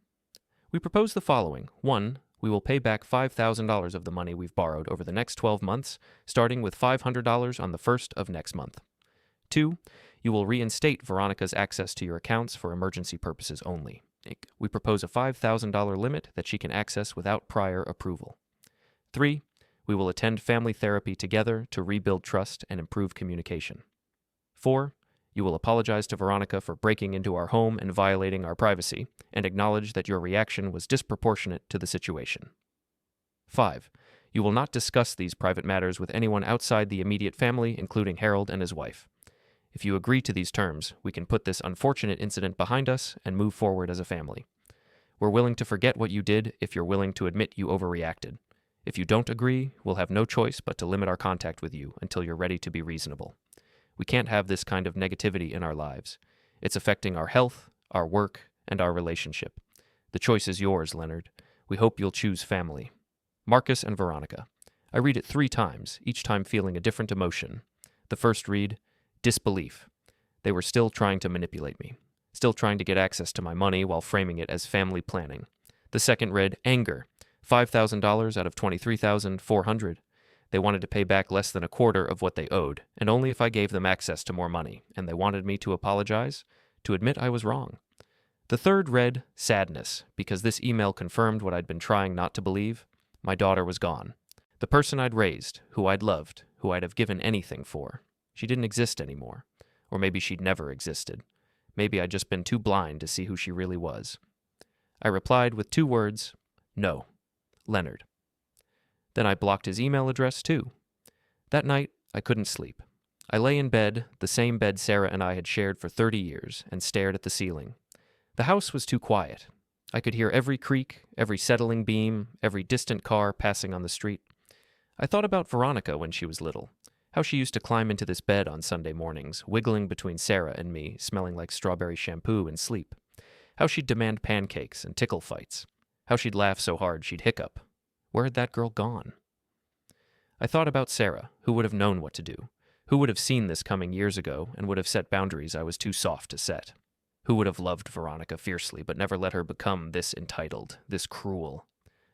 Speaker 1: We propose the following. 1. We will pay back $5,000 of the money we've borrowed over the next 12 months, starting with $500 on the 1st of next month. 2. You will reinstate Veronica's access to your accounts for emergency purposes only. We propose a $5,000 limit that she can access without prior approval. 3. We will attend family therapy together to rebuild trust and improve communication. 4. You will apologize to Veronica for breaking into our home and violating our privacy, and acknowledge that your reaction was disproportionate to the situation. 5. You will not discuss these private matters with anyone outside the immediate family, including Harold and his wife. If you agree to these terms, we can put this unfortunate incident behind us and move forward as a family. We're willing to forget what you did if you're willing to admit you overreacted. If you don't agree, we'll have no choice but to limit our contact with you until you're ready to be reasonable. We can't have this kind of negativity in our lives. It's affecting our health, our work, and our relationship. The choice is yours, Leonard. We hope you'll choose family. Marcus and Veronica. I read it 3 times, each time feeling a different emotion. The first read, disbelief. They were still trying to manipulate me, still trying to get access to my money while framing it as family planning. The second read, anger. $5,000 out of $23,400. They wanted to pay back less than a quarter of what they owed, and only if I gave them access to more money, and they wanted me to apologize, to admit I was wrong. The third read, sadness, because this email confirmed what I'd been trying not to believe. My daughter was gone. The person I'd raised, who I'd loved, who I'd have given anything for. She didn't exist anymore. Or maybe she'd never existed. Maybe I'd just been too blind to see who she really was. I replied with 2 words, no, Leonard. Then I blocked his email address too. That night, I couldn't sleep. I lay in bed, the same bed Sarah and I had shared for 30 years, and stared at the ceiling. The house was too quiet. I could hear every creak, every settling beam, every distant car passing on the street. I thought about Veronica when she was little. How she used to climb into this bed on Sunday mornings, wiggling between Sarah and me, smelling like strawberry shampoo in sleep. How she'd demand pancakes and tickle fights. How she'd laugh so hard she'd hiccup. Where had that girl gone? I thought about Sarah, who would have known what to do, who would have seen this coming years ago and would have set boundaries I was too soft to set, who would have loved Veronica fiercely but never let her become this entitled, this cruel.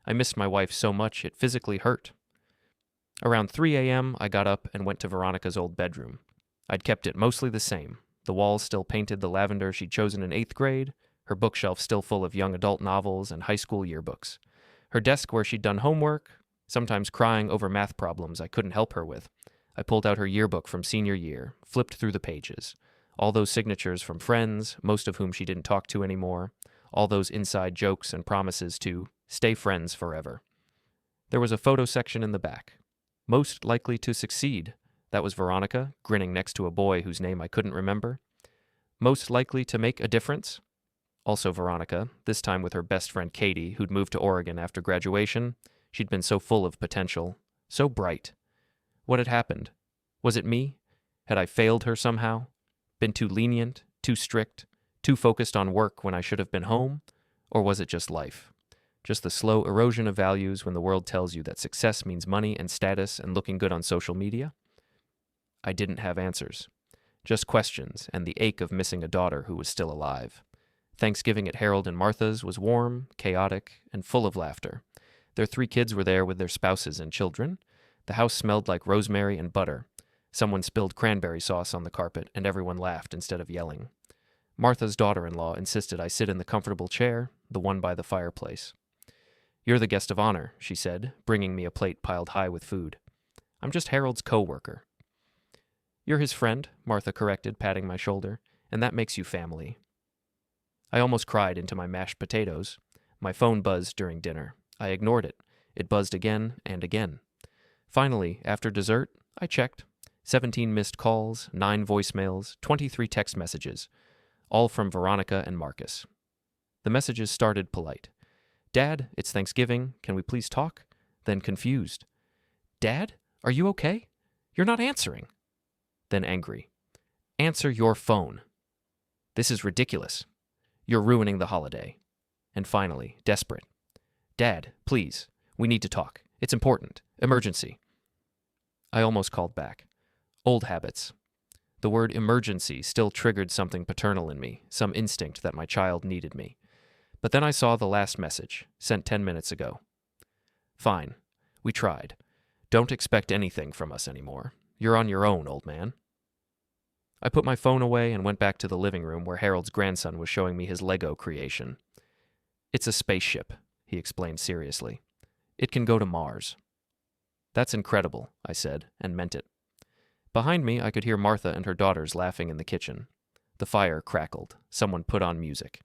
Speaker 1: I missed my wife so much it physically hurt. Around 3 a.m., I got up and went to Veronica's old bedroom. I'd kept it mostly the same. The walls still painted the lavender she'd chosen in 8th grade, her bookshelf still full of young adult novels and high school yearbooks. Her desk where she'd done homework, sometimes crying over math problems I couldn't help her with. I pulled out her yearbook from senior year, flipped through the pages. All those signatures from friends, most of whom she didn't talk to anymore. All those inside jokes and promises to stay friends forever. There was a photo section in the back. Most likely to succeed. That was Veronica, grinning next to a boy whose name I couldn't remember. Most likely to make a difference. Also Veronica, this time with her best friend Katie, who'd moved to Oregon after graduation. She'd been so full of potential, so bright. What had happened? Was it me? Had I failed her somehow? Been too lenient, too strict, too focused on work when I should have been home? Or was it just life? Just the slow erosion of values when the world tells you that success means money and status and looking good on social media? I didn't have answers. Just questions and the ache of missing a daughter who was still alive. Thanksgiving at Harold and Martha's was warm, chaotic, and full of laughter. Their 3 kids were there with their spouses and children. The house smelled like rosemary and butter. Someone spilled cranberry sauce on the carpet, and everyone laughed instead of yelling. Martha's daughter-in-law insisted I sit in the comfortable chair, the one by the fireplace. "You're the guest of honor," she said, bringing me a plate piled high with food. "I'm just Harold's co-worker." "You're his friend," Martha corrected, patting my shoulder, "and that makes you family." I almost cried into my mashed potatoes. My phone buzzed during dinner. I ignored it. It buzzed again and again. Finally, after dessert, I checked. 17 missed calls, 9 voicemails, 23 text messages, all from Veronica and Marcus. The messages started polite. "Dad, it's Thanksgiving. Can we please talk?" Then confused. "Dad, are you okay? You're not answering." Then angry. "Answer your phone. This is ridiculous. You're ruining the holiday." And finally, desperate. "Dad, please, we need to talk. It's important. Emergency." I almost called back. Old habits. The word emergency still triggered something paternal in me, some instinct that my child needed me. But then I saw the last message, sent 10 minutes ago. "Fine. We tried. Don't expect anything from us anymore. You're on your own, old man." I put my phone away and went back to the living room where Harold's grandson was showing me his Lego creation. "It's a spaceship," he explained seriously. "It can go to Mars." "That's incredible," I said, and meant it. Behind me, I could hear Martha and her daughters laughing in the kitchen. The fire crackled. Someone put on music.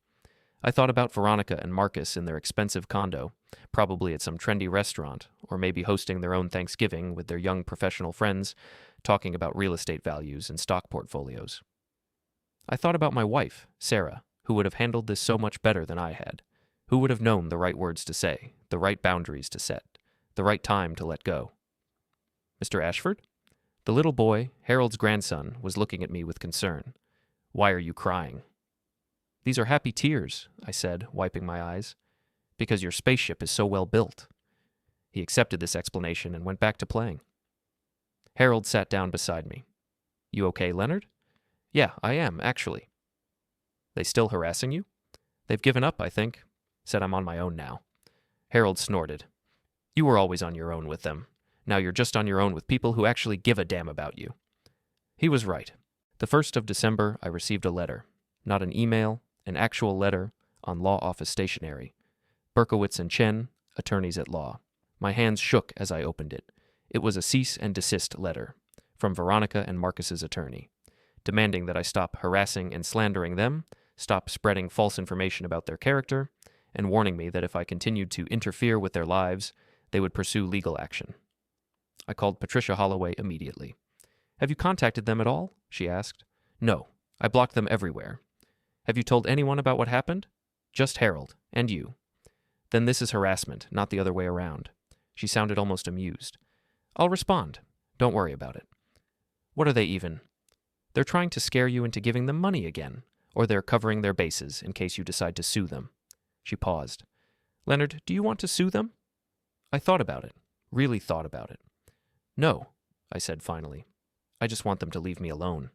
Speaker 1: I thought about Veronica and Marcus in their expensive condo, probably at some trendy restaurant, or maybe hosting their own Thanksgiving with their young professional friends, talking about real estate values and stock portfolios. I thought about my wife, Sarah, who would have handled this so much better than I had, who would have known the right words to say, the right boundaries to set, the right time to let go. "Mr. Ashford?" The little boy, Harold's grandson, was looking at me with concern. "Why are you crying?" "These are happy tears," I said, wiping my eyes. "Because your spaceship is so well built." He accepted this explanation and went back to playing. Harold sat down beside me. "You okay, Leonard?" "Yeah, I am, actually." "They still harassing you?" "They've given up, I think. Said I'm on my own now." Harold snorted. "You were always on your own with them. Now you're just on your own with people who actually give a damn about you." He was right. The 1st of December, I received a letter. Not an email, an actual letter, on law office stationery. Berkowitz and Chen, attorneys at law. My hands shook as I opened it. It was a cease and desist letter from Veronica and Marcus's attorney, demanding that I stop harassing and slandering them, stop spreading false information about their character, and warning me that if I continued to interfere with their lives, they would pursue legal action. I called Patricia Holloway immediately. "Have you contacted them at all?" she asked. "No. I blocked them everywhere." "Have you told anyone about what happened?" "Just Harold. And you." "Then this is harassment, not the other way around." She sounded almost amused. "I'll respond. Don't worry about it." "What are they even?" "They're trying to scare you into giving them money again, or they're covering their bases in case you decide to sue them." She paused. "Leonard, do you want to sue them?" I thought about it. Really thought about it. "No," I said finally. "I just want them to leave me alone."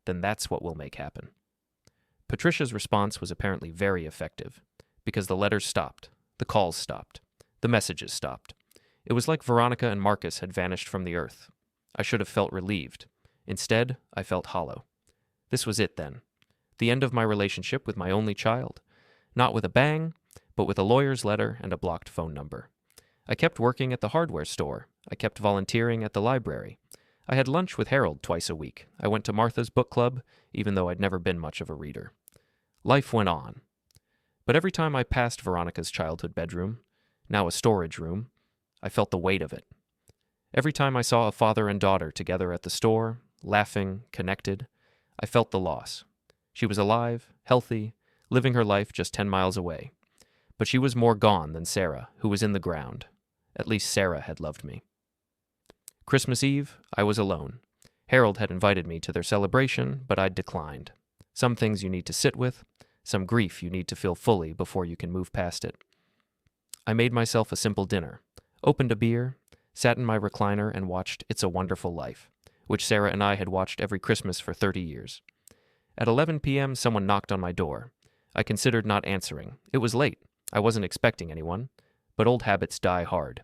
Speaker 1: "Then that's what we'll make happen." Patricia's response was apparently very effective, because the letters stopped, the calls stopped, the messages stopped. It was like Veronica and Marcus had vanished from the earth. I should have felt relieved. Instead, I felt hollow. This was it then. The end of my relationship with my only child. Not with a bang, but with a lawyer's letter and a blocked phone number. I kept working at the hardware store. I kept volunteering at the library. I had lunch with Harold twice a week. I went to Martha's book club, even though I'd never been much of a reader. Life went on. But every time I passed Veronica's childhood bedroom, now a storage room, I felt the weight of it. Every time I saw a father and daughter together at the store, laughing, connected, I felt the loss. She was alive, healthy, living her life just 10 miles away. But she was more gone than Sarah, who was in the ground. At least Sarah had loved me. Christmas Eve, I was alone. Harold had invited me to their celebration, but I'd declined. Some things you need to sit with, some grief you need to feel fully before you can move past it. I made myself a simple dinner, opened a beer, sat in my recliner, and watched It's a Wonderful Life, which Sarah and I had watched every Christmas for 30 years. At 11 p.m., someone knocked on my door. I considered not answering. It was late. I wasn't expecting anyone, but old habits die hard.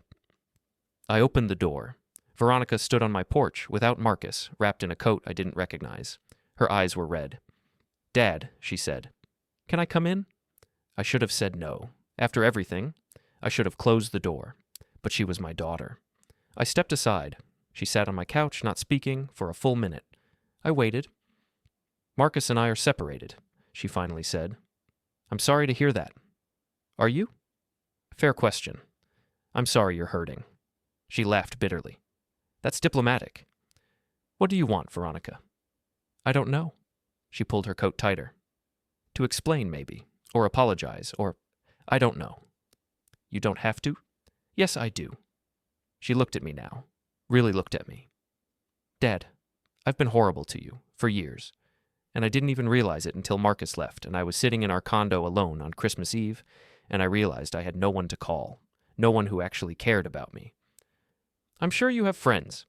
Speaker 1: I opened the door. Veronica stood on my porch without Marcus, wrapped in a coat I didn't recognize. Her eyes were red. "Dad," she said. "Can I come in?" I should have said no. After everything, I should have closed the door. But she was my daughter. I stepped aside. She sat on my couch, not speaking, for a full minute. I waited. "Marcus and I are separated," she finally said. "I'm sorry to hear that." "Are you?" "Fair question. I'm sorry you're hurting." She laughed bitterly. "That's diplomatic." "What do you want, Veronica?" "I don't know." She pulled her coat tighter. "To explain, maybe. Or apologize, or... I don't know." "You don't have to?" "Yes, I do." She looked at me now. Really looked at me. "Dad, I've been horrible to you, for years. And I didn't even realize it until Marcus left, and I was sitting in our condo alone on Christmas Eve, and I realized I had no one to call. No one who actually cared about me. I'm sure you have friends.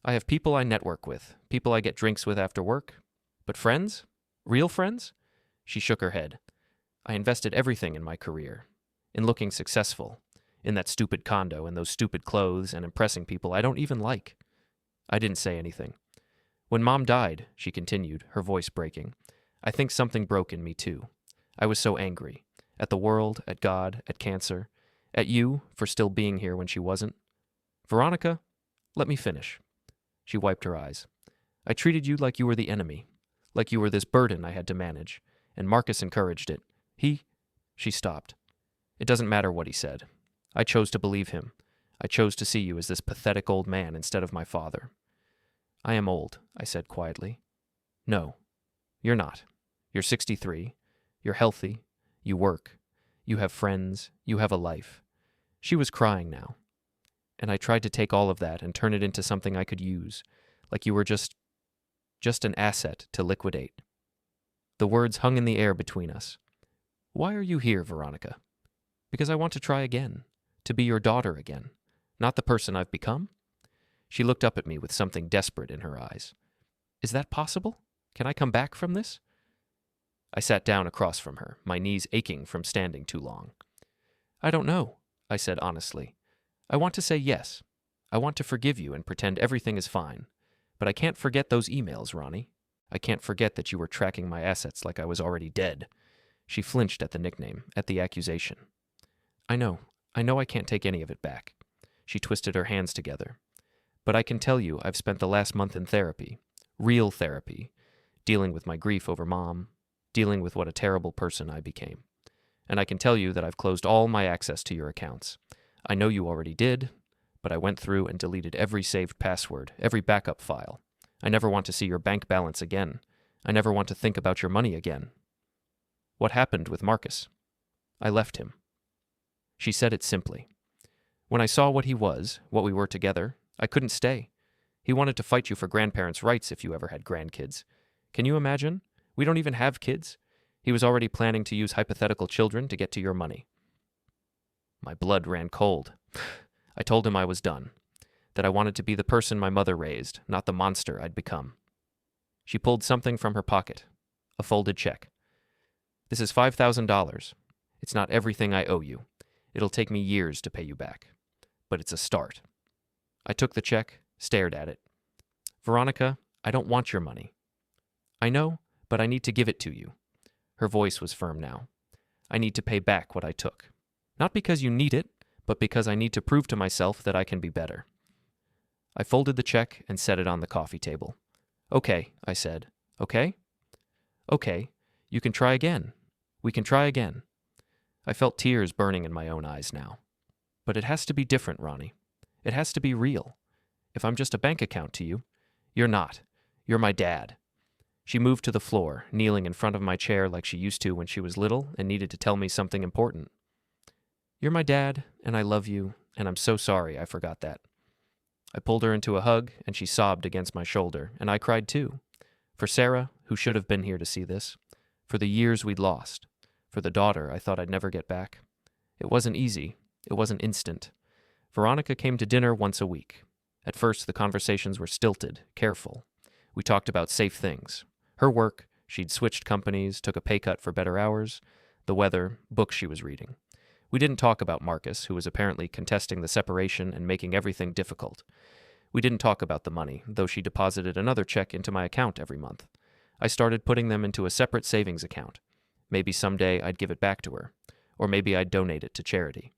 Speaker 1: I have people I network with, people I get drinks with after work. But friends? Real friends?" She shook her head. "I invested everything in my career, in looking successful, in that stupid condo and those stupid clothes and impressing people I don't even like." I didn't say anything. "When Mom died," she continued, her voice breaking, "I think something broke in me too. I was so angry. At the world, at God, at cancer, at you for still being here when she wasn't. Veronica, let me finish." She wiped her eyes. "I treated you like you were the enemy, like you were this burden I had to manage, and Marcus encouraged it. She stopped. "It doesn't matter what he said. I chose to believe him. I chose to see you as this pathetic old man instead of my father." "I am old," I said quietly. "No, you're not. You're 63. You're healthy. You work. You have friends. You have a life." She was crying now. "And I tried to take all of that and turn it into something I could use, like you were just an asset to liquidate." The words hung in the air between us. "Why are you here, Veronica?" "Because I want to try again, to be your daughter again, not the person I've become." She looked up at me with something desperate in her eyes. "Is that possible? Can I come back from this?" I sat down across from her, my knees aching from standing too long. "I don't know," I said honestly. "I want to say yes. I want to forgive you and pretend everything is fine. But I can't forget those emails, Ronnie. I can't forget that you were tracking my assets like I was already dead." She flinched at the nickname, at the accusation. I know I can't take any of it back." She twisted her hands together. "But I can tell you I've spent the last month in therapy, real therapy, dealing with my grief over Mom, dealing with what a terrible person I became. And I can tell you that I've closed all my access to your accounts. I know you already did, but I went through and deleted every saved password, every backup file. I never want to see your bank balance again. I never want to think about your money again." "What happened with Marcus?" "I left him." She said it simply. "When I saw what he was, what we were together, I couldn't stay. He wanted to fight you for grandparents' rights if you ever had grandkids. Can you imagine? We don't even have kids. He was already planning to use hypothetical children to get to your money." My blood ran cold. I told him I was done, that I wanted to be the person my mother raised, not the monster I'd become. She pulled something from her pocket, a folded check. "This is $5,000. It's not everything I owe you. It'll take me years to pay you back. But it's a start." I took the check, stared at it. "Veronica, I don't want your money." "I know, but I need to give it to you." Her voice was firm now. "I need to pay back what I took. Not because you need it, but because I need to prove to myself that I can be better." I folded the check and set it on the coffee table. "Okay," I said. "Okay?" "Okay, you can try again. We can try again." I felt tears burning in my own eyes now. "But it has to be different, Ronnie. It has to be real. If I'm just a bank account to you, you're not. You're my dad." She moved to the floor, kneeling in front of my chair like she used to when she was little and needed to tell me something important. "You're my dad, and I love you, and I'm so sorry I forgot that." I pulled her into a hug, and she sobbed against my shoulder, and I cried too. For Sarah, who should have been here to see this. For the years we'd lost. For the daughter I thought I'd never get back. It wasn't easy, It wasn't instant. Veronica came to dinner once a week. At first, the conversations were stilted, careful. We talked about safe things. Her work, she'd switched companies, took a pay cut for better hours, the weather, books she was reading. We didn't talk about Marcus, who was apparently contesting the separation and making everything difficult. We didn't talk about the money, though she deposited another check into my account every month. I started putting them into a separate savings account. Maybe someday I'd give it back to her, or maybe I'd donate it to charity.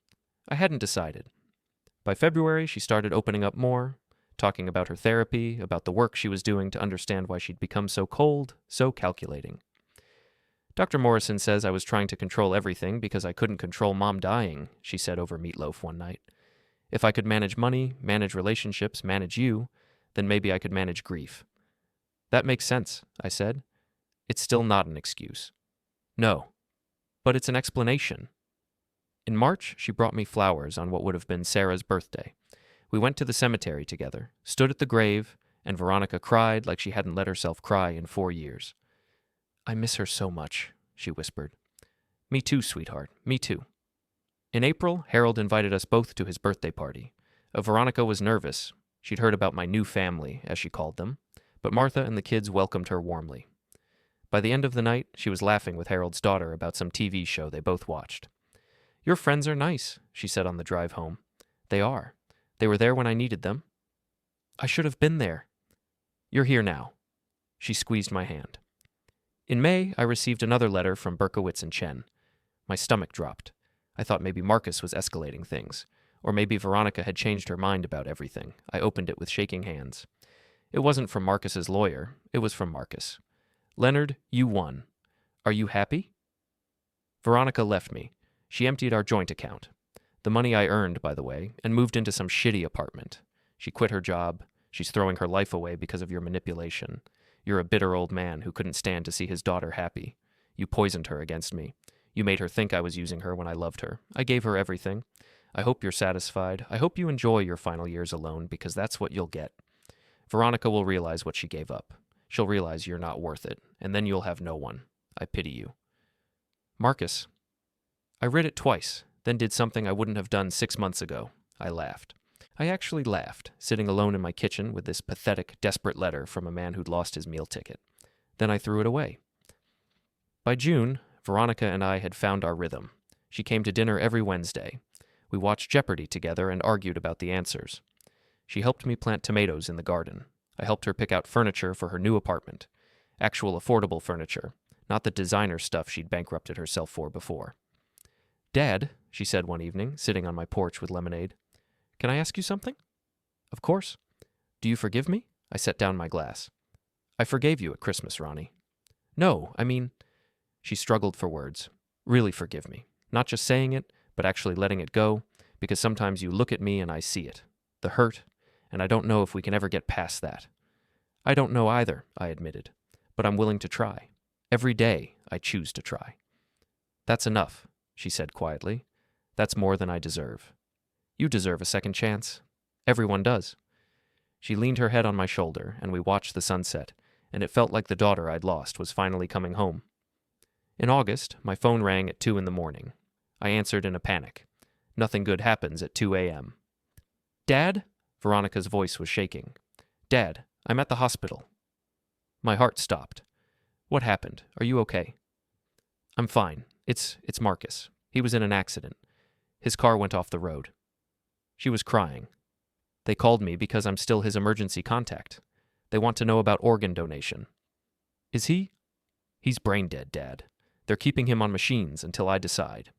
Speaker 1: I hadn't decided. By February, she started opening up more, talking about her therapy, about the work she was doing to understand why she'd become so cold, so calculating. Dr. Morrison says I was trying to control everything because I couldn't control Mom dying, she said over meatloaf one night. If I could manage money, manage relationships, manage you, then maybe I could manage grief. That makes sense, I said. It's still not an excuse. No, but it's an explanation. In March, she brought me flowers on what would have been Sarah's birthday. We went to the cemetery together, stood at the grave, and Veronica cried like she hadn't let herself cry in 4 years. I miss her so much, she whispered. Me too, sweetheart, me too. In April, Harold invited us both to his birthday party. Veronica was nervous. She'd heard about my new family, as she called them, but Martha and the kids welcomed her warmly. By the end of the night, she was laughing with Harold's daughter about some TV show they both watched. Your friends are nice, she said on the drive home. They are. They were there when I needed them. I should have been there. You're here now. She squeezed my hand. In May, I received another letter from Berkowitz and Chen. My stomach dropped. I thought maybe Marcus was escalating things, or maybe Veronica had changed her mind about everything. I opened it with shaking hands. It wasn't from Marcus's lawyer. It was from Marcus. Leonard, you won. Are you happy? Veronica left me. She emptied our joint account. The money I earned, by the way, and moved into some shitty apartment. She quit her job. She's throwing her life away because of your manipulation. You're a bitter old man who couldn't stand to see his daughter happy. You poisoned her against me. You made her think I was using her when I loved her. I gave her everything. I hope you're satisfied. I hope you enjoy your final years alone, because that's what you'll get. Veronica will realize what she gave up. She'll realize you're not worth it, and then you'll have no one. I pity you. Marcus. I read it twice, then did something I wouldn't have done 6 months ago. I laughed. I actually laughed, sitting alone in my kitchen with this pathetic, desperate letter from a man who'd lost his meal ticket. Then I threw it away. By June, Veronica and I had found our rhythm. She came to dinner every Wednesday. We watched Jeopardy together and argued about the answers. She helped me plant tomatoes in the garden. I helped her pick out furniture for her new apartment. Actual affordable furniture, not the designer stuff she'd bankrupted herself for before. Dad, she said one evening, sitting on my porch with lemonade, can I ask you something? Of course. Do you forgive me? I set down my glass. I forgave you at Christmas, Ronnie. No, I mean... She struggled for words. Really forgive me. Not just saying it, but actually letting it go, because sometimes you look at me and I see it. The hurt, and I don't know if we can ever get past that. I don't know either, I admitted, but I'm willing to try. Every day, I choose to try. That's enough, she said quietly. That's more than I deserve. You deserve a second chance. Everyone does. She leaned her head on my shoulder, and we watched the sunset, and it felt like the daughter I'd lost was finally coming home. In August, my phone rang at 2 a.m. I answered in a panic. Nothing good happens at 2 a.m. Dad? Veronica's voice was shaking. Dad, I'm at the hospital. My heart stopped. What happened? Are you okay? I'm fine. It's Marcus. He was in an accident. His car went off the road. She was crying. They called me because I'm still his emergency contact. They want to know about organ donation. Is he? He's brain dead, Dad. They're keeping him on machines until I decide.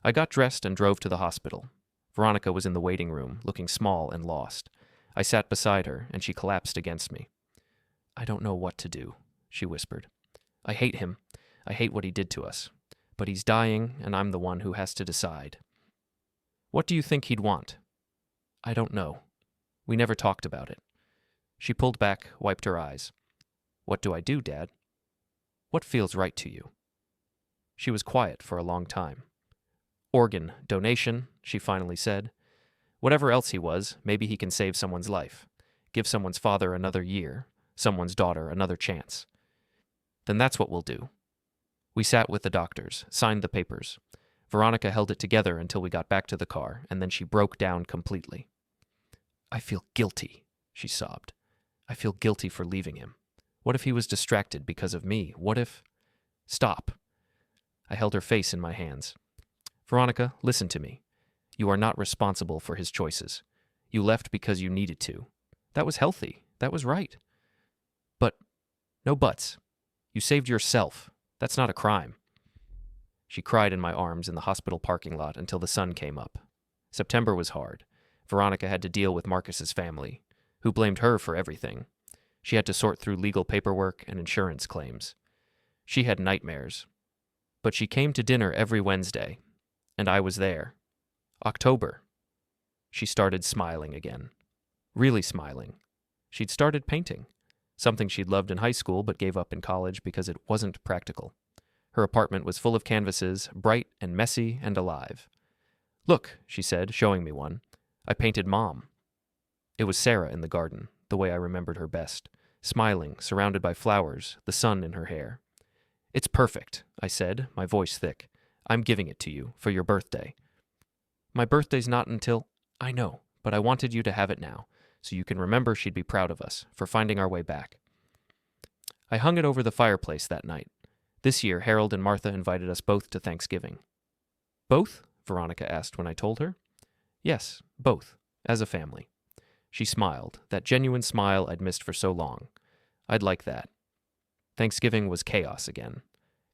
Speaker 1: I got dressed and drove to the hospital. Veronica was in the waiting room, looking small and lost. I sat beside her, and she collapsed against me. I don't know what to do, she whispered. I hate him. I hate what he did to us. But he's dying, and I'm the one who has to decide. What do you think he'd want? I don't know. We never talked about it. She pulled back, wiped her eyes. What do I do, Dad? What feels right to you? She was quiet for a long time. Organ donation, she finally said. Whatever else he was, maybe he can save someone's life. Give someone's father another year, someone's daughter another chance. Then that's what we'll do. We sat with the doctors, signed the papers. Veronica held it together until we got back to the car, and then she broke down completely. "I feel guilty," she sobbed. "I feel guilty for leaving him. What if he was distracted because of me? What if—" "Stop." I held her face in my hands. "Veronica, listen to me. You are not responsible for his choices. You left because you needed to. That was healthy. That was right. But, no buts. You saved yourself. That's not a crime." She cried in my arms in the hospital parking lot until the sun came up. September was hard. Veronica had to deal with Marcus's family, who blamed her for everything. She had to sort through legal paperwork and insurance claims. She had nightmares. But she came to dinner every Wednesday, and I was there. October. She started smiling again. Really smiling. She'd started painting, something she'd loved in high school but gave up in college because it wasn't practical. Her apartment was full of canvases, bright and messy and alive. "Look," she said, showing me one. "I painted Mom." It was Sarah in the garden, the way I remembered her best, smiling, surrounded by flowers, the sun in her hair. "It's perfect," I said, my voice thick. "I'm giving it to you, for your birthday." "My birthday's not until—" "I know, but I wanted you to have it now, so you can remember she'd be proud of us, for finding our way back." I hung it over the fireplace that night. This year, Harold and Martha invited us both to Thanksgiving. "Both?" Veronica asked when I told her. "Yes, both, as a family." She smiled, that genuine smile I'd missed for so long. I'd like that. Thanksgiving was chaos again.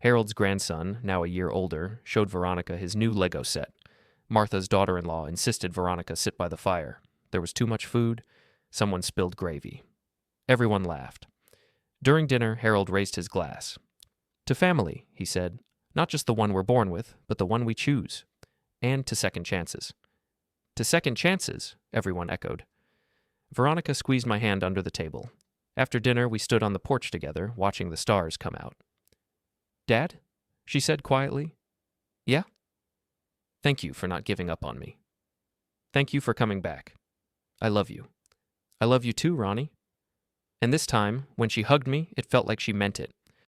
Speaker 1: Harold's grandson, now a year older, showed Veronica his new Lego set. Martha's daughter-in-law insisted Veronica sit by the fire. There was too much food. Someone spilled gravy. Everyone laughed. During dinner, Harold raised his glass. "To family," he said. "Not just the one we're born with, but the one we choose. And to second chances." "To second chances," everyone echoed. Veronica squeezed my hand under the table. After dinner, we stood on the porch together, watching the stars come out. "Dad?" she said quietly. "Yeah?" "Thank you for not giving up on me. Thank you for coming back. I love you." "I love you too, Ronnie." And this time, when she hugged me, it felt like she meant it.